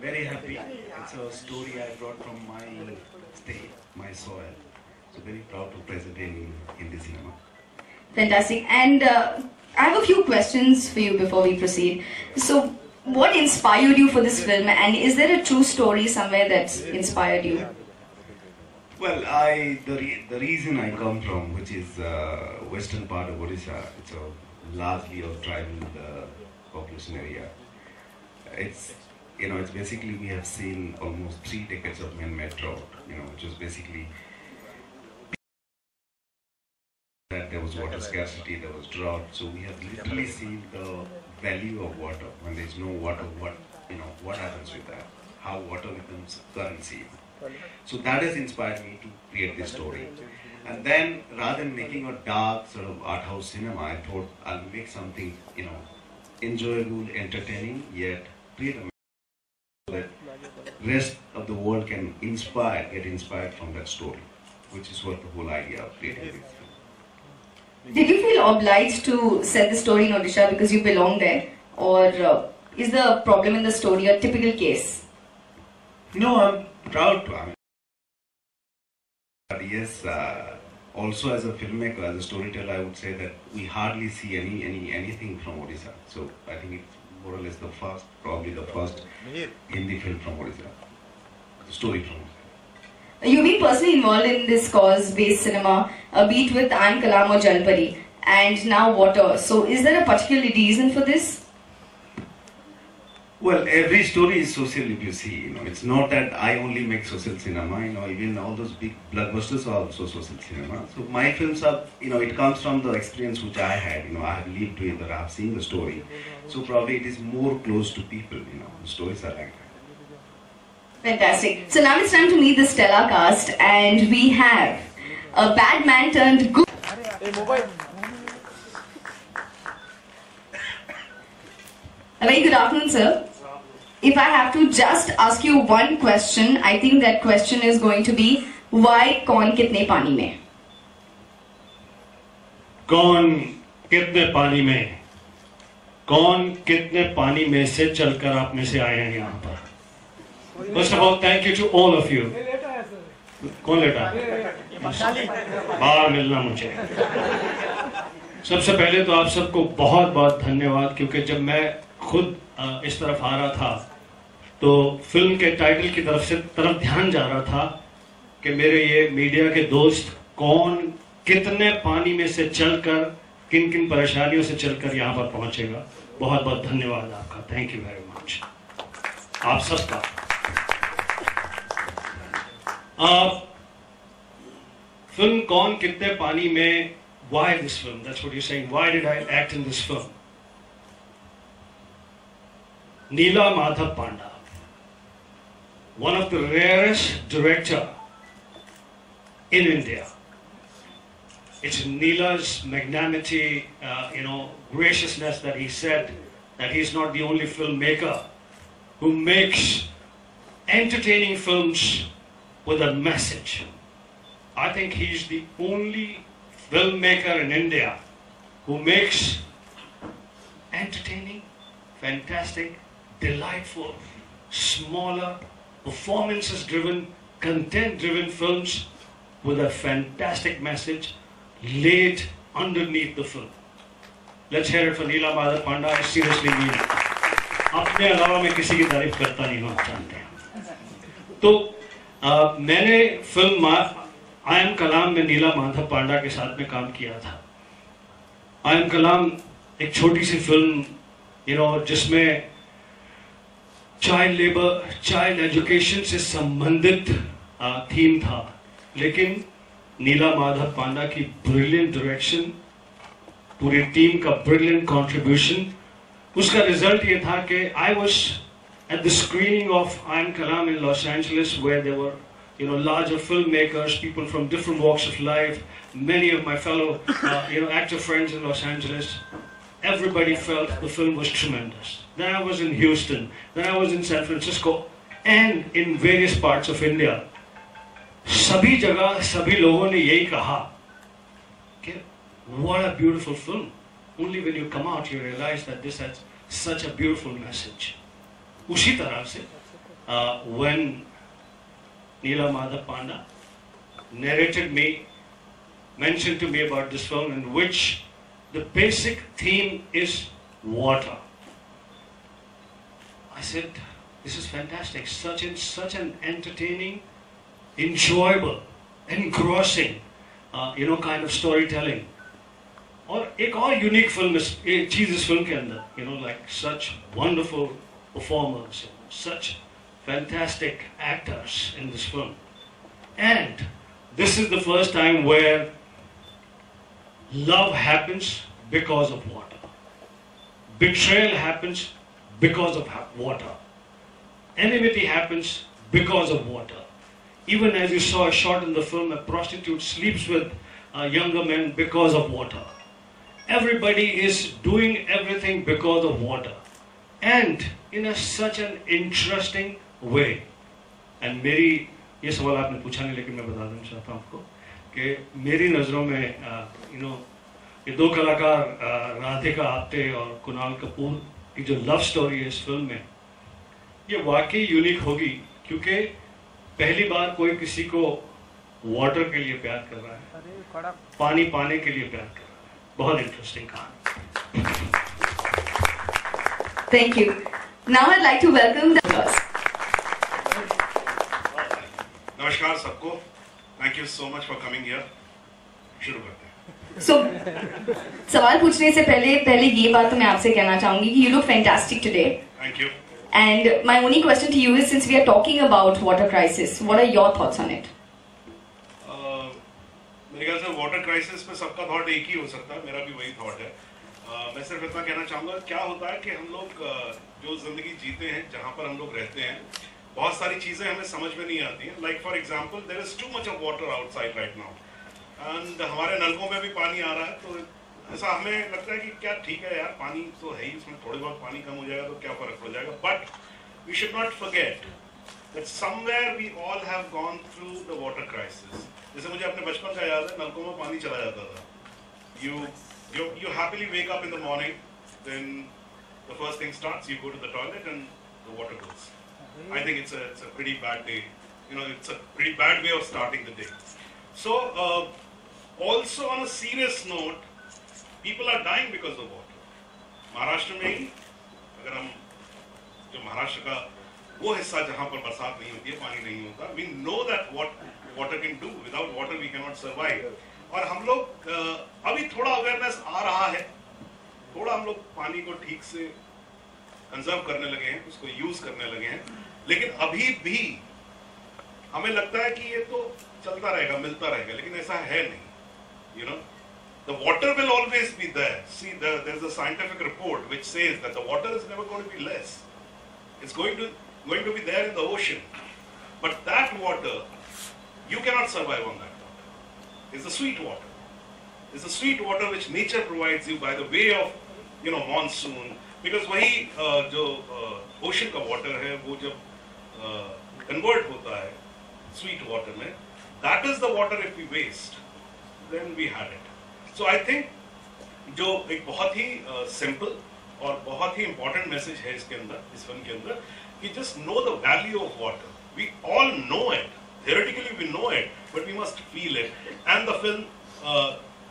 Very happy. It's a story I brought from my state, my soil. So very proud to present in the cinema. Fantastic. And I have a few questions for you before we proceed. So, what inspired you for this film, and is there a true story somewhere that's inspired you? Well, the reason I come from, which is western part of Odisha, it's a largely a tribal population area. It's basically we have seen almost 3 decades of man-made drought. Which was basically that there was water scarcity, there was drought. So we have literally seen the value of water. When there is no water, what happens with that? How water becomes currency. So that has inspired me to create this story. And then, rather than making a dark sort of art house cinema, I thought I'll make something, enjoyable, entertaining, yet create a message so that rest of the world can get inspired from that story, which is what the whole idea of creating this film. Did you feel obliged to set the story in Odisha because you belong there, or is the problem in the story a typical case? No, I'm proud to. But yes, also as a filmmaker, as a storyteller, I would say that we hardly see anything from Odisha. So I think it's more or less probably the first Hindi film from Odisha. The story from Odisha. You've been personally involved in this cause-based cinema, be it with Ayn Kalam or Jalpari, and now water. So is there a particular reason for this? Well, every story is social, if you see. It's not that I only make social cinema. Even all those big blockbusters are also social cinema. So my films are, it comes from the experience which I had. I have lived with it, I have seen the story. So probably it is more close to people. The stories are like that. Fantastic. So now it's time to meet the stellar cast, and we have a bad man turned good. A very good afternoon, sir. If I have to just ask you one question, I think that question is going to be, why Kaun Kitne Paani mein? Kaun Kitne Paani mein? Kaun Kitne Paani mein se chalkar aap mein se aaye hain yahan par. First of all, thank you to all of you. कौन लेटा है? बाहर मिलना मुझे. सबसे पहले तो आप सबको बहुत बहुत धन्यवाद, क्योंकि जब मैं खुद इस तरफ आ रहा था तो फिल्म के टाइटल की तरफ ध्यान जा रहा था कि मेरे ये मीडिया के दोस्त कौन कितने पानी में से चलकर किन किन परेशानियों से चलकर यहाँ पर पहुंचेगा. बहुत बहुत धन्यवाद आपका. थैंक यू वेरी मच आप सबका. फिल्म कौन कितने पानी में, why this film? That's what you're saying. Why did I act in this film? Nila Madhab Panda, one of the rarest director in India. It's Nila's magnanimity, graciousness that he said that he's not the only filmmaker who makes entertaining films with a message. I think he's the only filmmaker in India who makes entertaining, fantastic, delightful, smaller, performances-driven, content-driven films with a fantastic message laid underneath the film. Let's hear it for Nila Madhab Panda. I seriously mean it. अपने अलावा मैं किसी की तारीफ करता नहीं हूँ, आप जानते हैं. तो मैंने फिल्म आयन कलाम में नीला माधव पांडा के साथ में काम किया था. आयन कलाम एक छोटी सी फिल्म जिसमें चाइल्ड लेबर, चाइल्ड एजुकेशन से संबंधित थीम था, लेकिन नीला माधव पांडा की ब्रिलियंट डायरेक्शन, पूरी टीम का ब्रिलियंट कंट्रीब्यूशन, उसका रिजल्ट ये था कि I was at the screening of Ayn Kalam in Los Angeles, where there were, larger filmmakers, people from different walks of life, many of my fellow, actor friends in Los Angeles. Everybody felt the film was tremendous. Then I was in Houston, then I was in San Francisco, and in various parts of India. सभी जगह सभी लोगों ने यही कहा कि what a beautiful film. Only when you come out you realize that this has such a beautiful message. उसी तरह से when Nila Madhab Panda mentioned to me about this film, in which the basic theme is water. I said, this is fantastic, such an entertaining, enjoyable, engrossing, kind of storytelling. और एक और unique film चीज इस film के अंदर, like such wonderful performers, such fantastic actors in this film. And this is the first time where love happens because of water. Betrayal happens because of water. Enmity happens because of water. Even as you saw a shot in the film, a prostitute sleeps with younger men because of water. Everybody is doing everything because of water. And in such an interesting way. And मेरी ये सवाल आपने पूछा नहीं, लेकिन मैं बता देना चाहता हूँ आपको कि मेरी नज़रों में ये दो कलाकार राधिका आप्टे और कुणाल कपूर की जो लव स्टोरी है इस फिल्म में, ये वाकई यूनिक होगी, क्योंकि पहली बार कोई किसी को वाटर के लिए प्यार कर रहा है, पानी पाने के लिए प्यार कर रहा है. बहुत इंटरेस्टिंग कहानी. Thank you. Now I'd like to welcome the guests. नमस्कार सबको. Thank you so much for coming here. शुरू करते हैं. So, सवाल पूछने से पहले ये बात तो मैं आपसे कहना चाहूंगी कि you look fantastic today. Thank you. And my only question to you is, since we are talking about water crisis, what are your thoughts on it? मेरे ख्याल से वाटर क्राइसिस पे सबका थॉट एक ही हो सकता है, मेरा भी वही थॉट है. मैं सिर्फ इतना कहना चाहूँगा, क्या होता है कि हम लोग जो ज़िंदगी जीते हैं, जहाँ पर हम लोग रहते हैं, बहुत सारी चीज़ें हमें समझ में नहीं आती हैं. Like for example, there is too much of water outside right now, and हमारे नलकों में भी पानी आ रहा है, तो ऐसा हमें लगता है कि क्या ठीक है यार, पानी तो है ही, इसमें थोड़े बहुत पानी कम हो जाएगा तो क्या फ़र्क पड़ जाएगा. But we should not forget that somewhere we all have gone through the water crisis. जैसे मुझे अपने बचपन का याद है, नलकों में पानी चला जाता था. You happily wake up in the morning, then the first thing starts, you go to the toilet and the water goes. I think it's a pretty bad day. It's a pretty bad way of starting the day. So also on a serious note, people are dying because of water. Maharashtra में ही, अगर हम जो महाराष्ट्र का वो हिस्सा जहाँ पर बरसात नहीं होती है, पानी नहीं होता, we know that what water can do. Without water we cannot survive. और हम लोग अभी थोड़ा अवेयरनेस आ रहा है, थोड़ा हम लोग पानी को ठीक से कंजर्व करने लगे हैं, उसको यूज करने लगे हैं, लेकिन अभी भी हमें लगता है कि ये तो चलता रहेगा, मिलता रहेगा, लेकिन ऐसा है नहीं. The water will always be there. See, there's a scientific report which says that the water is never going to be less. It's going to be there in the ocean. But that water, you cannot survive on that water. It's the sweet water. It's the sweet water which nature provides you by the way of, monsoon. Because वही जो ocean का water है, वो जब convert होता है sweet water में, that is the water if we waste, then we had it. So I think जो एक बहुत ही simple और बहुत ही important message है इसके अंदर, इस फिल्म के अंदर, कि just know the value of water. We all know it. Theoretically we know it, but we must feel it. And the film,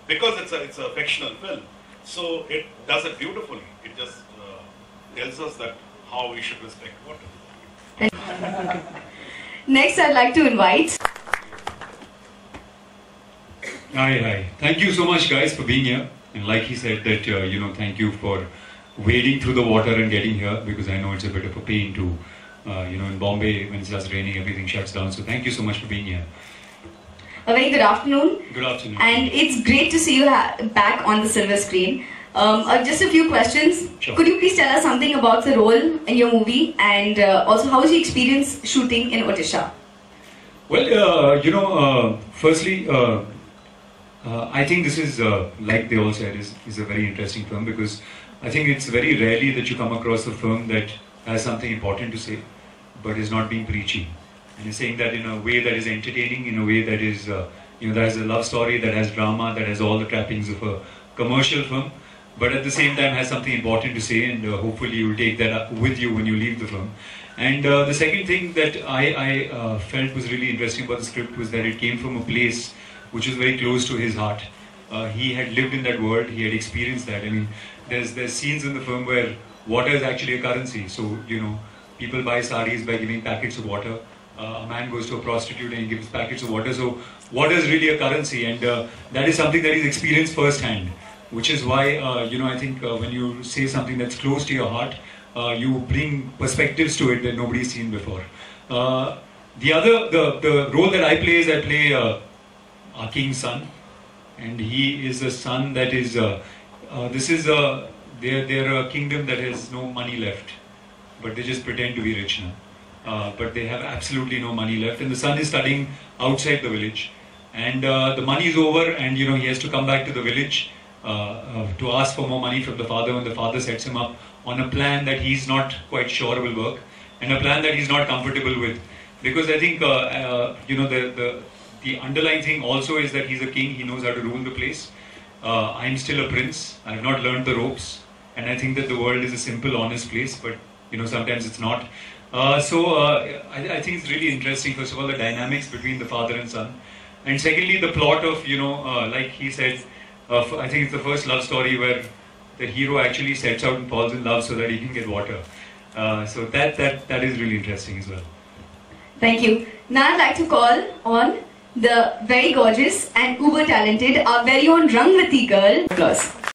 because it's a fictional film, so it does it beautifully. It just tells us that how we should respect water. Next, I'd like to invite. Hi. Thank you so much, guys, for being here. And like he said that, thank you for wading through the water and getting here, because I know it's a bit of a pain to, in Bombay, when it starts raining, everything shuts down. So thank you so much for being here. A very good afternoon. Good afternoon. And it's great to see you back on the silver screen. Just a few questions. Sure. Could you please tell us something about the role in your movie, and also how was your experience shooting in Odisha? Well, firstly, I think this is, like they all said, is a very interesting film, because I think it's very rarely that you come across a film that has something important to say, but is not being preachy. And is saying that in a way that is entertaining, in a way that is, that has a love story, that has drama, that has all the trappings of a commercial film, but at the same time has something important to say, and hopefully you will take that up with you when you leave the film. And the second thing that I felt was really interesting about the script was that it came from a place which was very close to his heart. He had lived in that world, he had experienced that. I mean, there's scenes in the film where water is actually a currency. So, you know, people buy saris by giving packets of water. A man goes to a prostitute and he gives packets of water. So, water is really a currency, and that is something that he's experienced firsthand. Which is why, you know, I think when you say something that's close to your heart, you bring perspectives to it that nobody's seen before. The role that I play is I play our king's son, and he is a son that is, they're a kingdom that has no money left, but they just pretend to be rich now. But they have absolutely no money left, and the son is studying outside the village, and the money is over, and you know he has to come back to the village to ask for more money from the father, and the father sets him up on a plan that he's not quite sure will work, and a plan that he's not comfortable with, because I think you know the underlying thing also is that he's a king, he knows how to rule the place. I'm still a prince, I've not learned the ropes, and I think that the world is a simple, honest place, but you know sometimes it's not. I think it's really interesting, first of all, the dynamics between the father and son, and secondly the plot of, you know, like he said, I think it's the first love story where the hero actually sets out and falls in love so that he can get water. So that is really interesting as well. Thank you. Now I'd like to call on the very gorgeous and uber talented, our very own Rangvati girl. Applause.